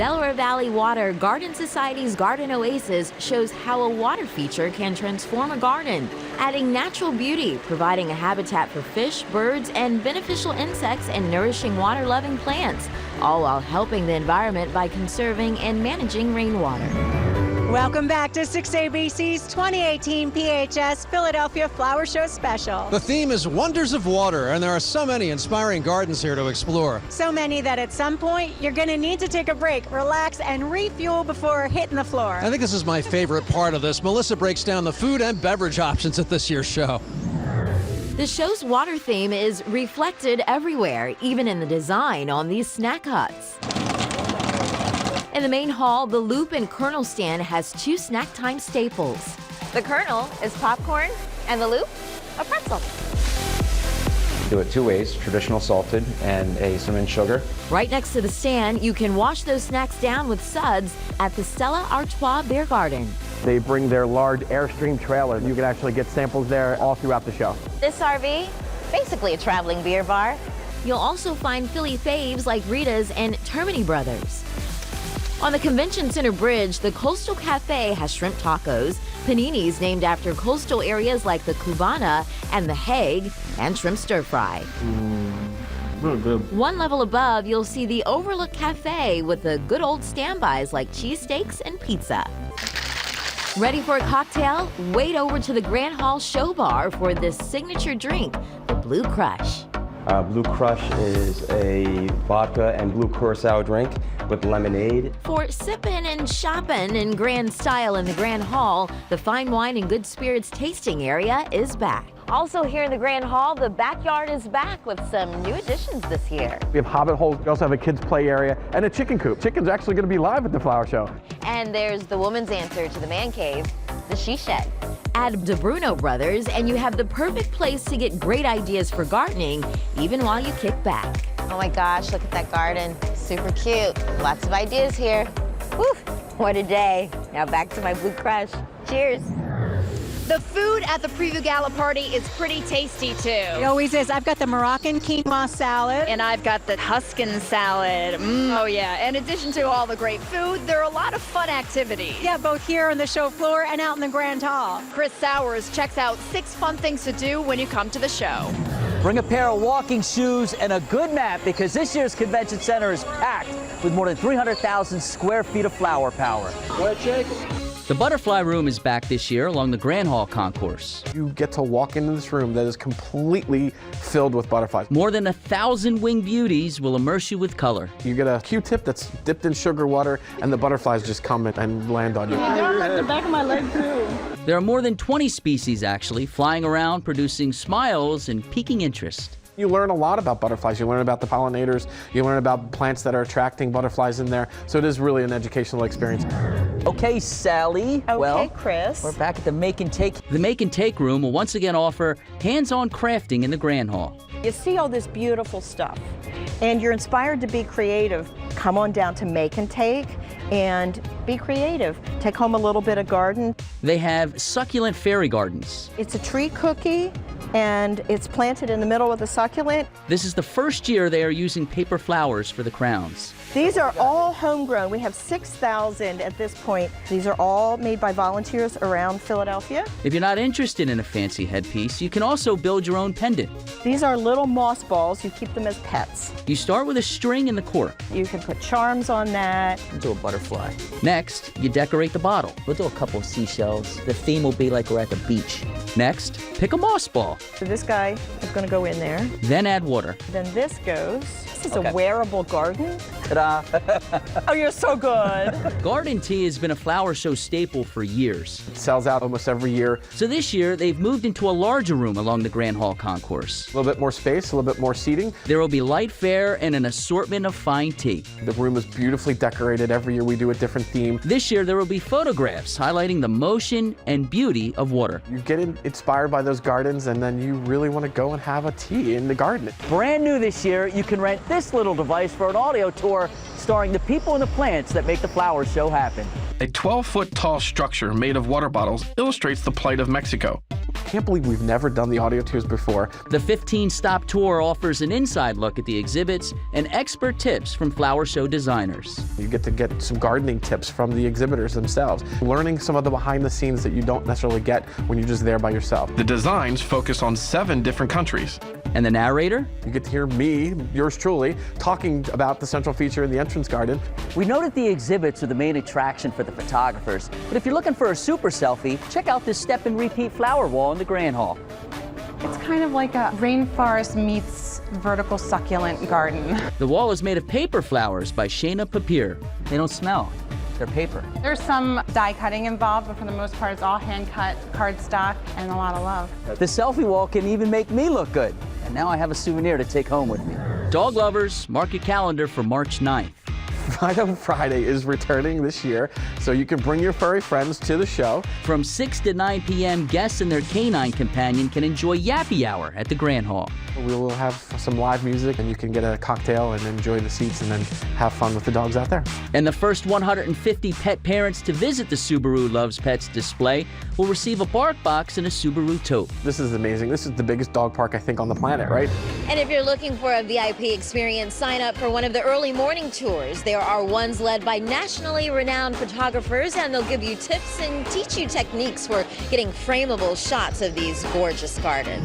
Delaware Valley Water Garden Society's Garden Oasis shows how a water feature can transform a garden, adding natural beauty, providing a habitat for fish, birds, and beneficial insects and nourishing water-loving plants, all while helping the environment by conserving and managing rainwater. Welcome back to 6ABC's 2018 PHS Philadelphia Flower Show Special. The theme is Wonders of Water, and there are so many inspiring gardens here to explore. So many that at some point you're going to need to take a break, relax, and refuel before hitting the floor. I think this is my favorite part of this. Melissa breaks down the food and beverage options at this year's show. The show's water theme is reflected everywhere, even in the design on these snack huts. In the main hall, the Loop and Kernel stand has two snack time staples. The Kernel is popcorn, and the Loop, a pretzel. Do it two ways, traditional salted and a cinnamon sugar. Right next to the stand, you can wash those snacks down with suds at the Stella Artois Beer Garden. They bring their large Airstream trailer. You can actually get samples there all throughout the show. This RV, basically a traveling beer bar. You'll also find Philly faves like Rita's and Termini Brothers. On the Convention Center Bridge, the Coastal Cafe has shrimp tacos, paninis named after coastal areas like the Cubana and the Hague, and shrimp stir-fry. Really good. One level above, you'll see the Overlook Cafe with the good old standbys like cheesesteaks and pizza. Ready for a cocktail? Wade over to the Grand Hall Show Bar for this signature drink, the Blue Crush. Blue Crush is a vodka and blue curacao drink with lemonade. For sippin' and shoppin' in grand style in the Grand Hall, the fine wine and good spirits tasting area is back. Also here in the Grand Hall, the backyard is back with some new additions this year. We have hobbit holes. We also have a kids' play area and a chicken coop. Chicken's actually going to be live at the flower show. And there's the woman's answer to the man cave, the she shed. Add DeBruno Brothers, and you have the perfect place to get great ideas for gardening, even while you kick back. Oh my gosh, look at that garden. Super cute. Lots of ideas here. Woo, what a day. Now back to my Blue Crush. Cheers. The food at the Preview Gala party is pretty tasty too. It always is. I've got the Moroccan quinoa salad. And I've got the Tuscan salad. Oh yeah, in addition to all the great food, there are a lot of fun activities. Yeah, both here on the show floor and out in the Grand Hall. Chris Sowers checks out 6 fun things to do when you come to the show. Bring a pair of walking shoes and a good map because this year's convention center is packed with more than 300,000 square feet of flower power. Go ahead, Jake. The Butterfly Room is back this year along the Grand Hall Concourse. You get to walk into this room that is completely filled with butterflies. More than 1,000 winged beauties will immerse you with color. You get a Q-tip that's dipped in sugar water, and the butterflies just come and land on you. The back of my leg too. There are more than 20 species actually flying around, producing smiles and piquing interest. You learn a lot about butterflies. You learn about the pollinators. You learn about plants that are attracting butterflies in there. So it is really an educational experience. Okay, Sally. Okay, well, Chris. we're back at the Make and Take. The Make and Take Room will once again offer hands-on crafting in the Grand Hall. You see all this beautiful stuff, and you're inspired to be creative. Come on down to Make and Take and be creative. Take home a little bit of garden. They have succulent fairy gardens. It's a tree cookie, and it's planted in the middle of the succulent. This is the first year they are using paper flowers for the crowns. These are all homegrown. We have 6,000 at this point. These are all made by volunteers around Philadelphia. If you're not interested in a fancy headpiece, you can also build your own pendant. These are little moss balls. You keep them as pets. You start with a string and the cork. You can put charms on that. Do a butterfly. Next, you decorate the bottle. We'll do a couple of seashells. The theme will be like we're at the beach. Next, pick a moss ball. So this guy is going to go in there. Then add water. Then this goes. This is Okay. a wearable garden. Ta-da. Oh, you're so good. Garden tea has been a flower show staple for years. It sells out almost every year. So this year, they've moved into a larger room along the Grand Hall Concourse. A little bit more space, a little bit more seating. There will be light fare and an assortment of fine tea. The room is beautifully decorated. Every year we do a different theme. This year, there will be photographs highlighting the motion and beauty of water. You get inspired by those gardens, and then you really want to go and have a tea in the garden. Brand new this year, you can rent this little device for an audio tour starring the people and the plants that make the flower show happen. A 12-foot tall structure made of water bottles illustrates the plight of Mexico. can't believe we've never done the audio tours before. The 15-stop tour offers an inside look at the exhibits and expert tips from flower show designers. You get to get some gardening tips from the exhibitors themselves, learning some of the behind the scenes that you don't necessarily get when you're just there by yourself. The designs focus on 7 different countries. And the narrator? You get to hear me, yours truly, talking about the central feature in the entrance garden. We know that the exhibits are the main attraction for the photographers, but if you're looking for a super selfie, check out this step and repeat flower wall in the Grand Hall. It's kind of like a rainforest meets vertical succulent garden. The wall is made of paper flowers by Shayna Papier. They don't smell. They're paper. There's some die cutting involved, but for the most part, it's all hand-cut cardstock and a lot of love. The selfie wall can even make me look good. And now I have a souvenir to take home with me. Dog lovers, mark your calendar for March 9th. Fido Friday is returning this year, so you can bring your furry friends to the show. From 6 to 9 p.m., guests and their canine companion can enjoy Yappy Hour at the Grand Hall. We will have some live music, and you can get a cocktail and enjoy the seats and then have fun with the dogs out there. And the first 150 pet parents to visit the Subaru Loves Pets display will receive a bark box and a Subaru tote. This is amazing. This is the biggest dog park, I think, on the planet, right? And if you're looking for a VIP experience, sign up for one of the early morning tours. There are ones led by nationally renowned photographers, and they'll give you tips and teach you techniques for getting frameable shots of these gorgeous gardens.